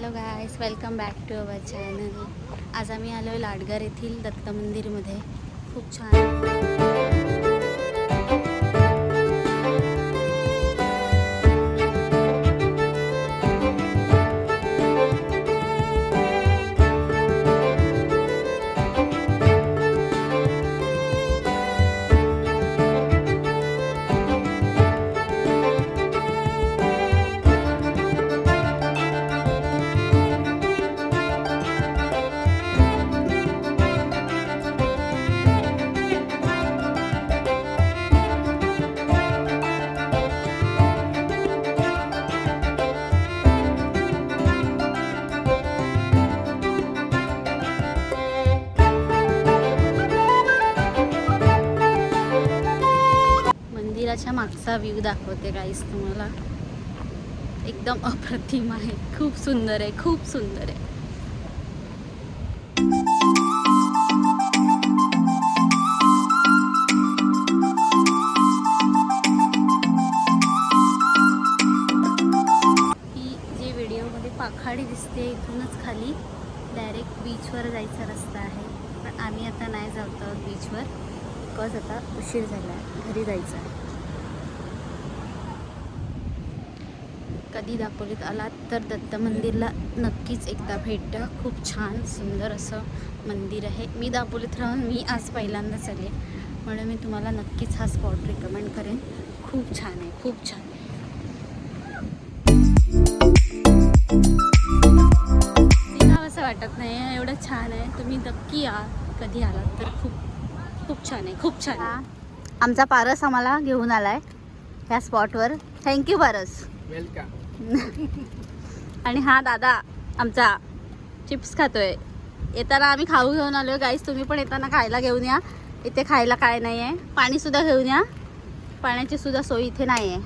Hello guys, welcome back to our channel. आज आम्ही आलो आहे लाडघर येथील दत्त मंदिरमध्ये. खूप छान. मंदिराच्या मागचा व्ह्यू दाखवते गाईस तुम्हाला. एकदम अप्रतिम आहे, खूप सुंदर आहे, खूप सुंदर आहे. ही जी व्हिडिओमध्ये पाखाडी दिसते इथूनच खाली डायरेक्ट बीचवर जायचा रस्ता आहे. पण आम्ही आता नाही जात आहोत बीचवर, बिकॉज आता उशीर झाला आहे, घरी जायचं आहे. कधी दापोलीत आलात तर दत्त मंदिरला नक्कीच एकदा भेट द्या. खूप छान सुंदर असं मंदिर आहे. मी दापोलीत राहून मी आज पहिल्यांदाच आले, म्हणून मी तुम्हाला नक्कीच हा स्पॉट रिकमेंड करेन. खूप छान आहे, खूप छान आहे. असं वाटत नाही, एवढं छान आहे. तुम्ही नक्की या, कधी आलात तर. खूप खूप छान आहे, खूप छान आहे. आमचा पारस आम्हाला घेऊन आलाय ह्या स्पॉटवर. Thank you Paras, welcome. आणि हा दादा आमचा चिप्स खातोय. येताना आम्ही खाऊ घेऊन आलो आहे गाईस. तुम्ही पण येताना खायला घेऊन या. इथे खायला काय नाही आहे. पाणीसुद्धा घेऊन या, पाण्याची सुद्धा सोय इथे नाही आहे.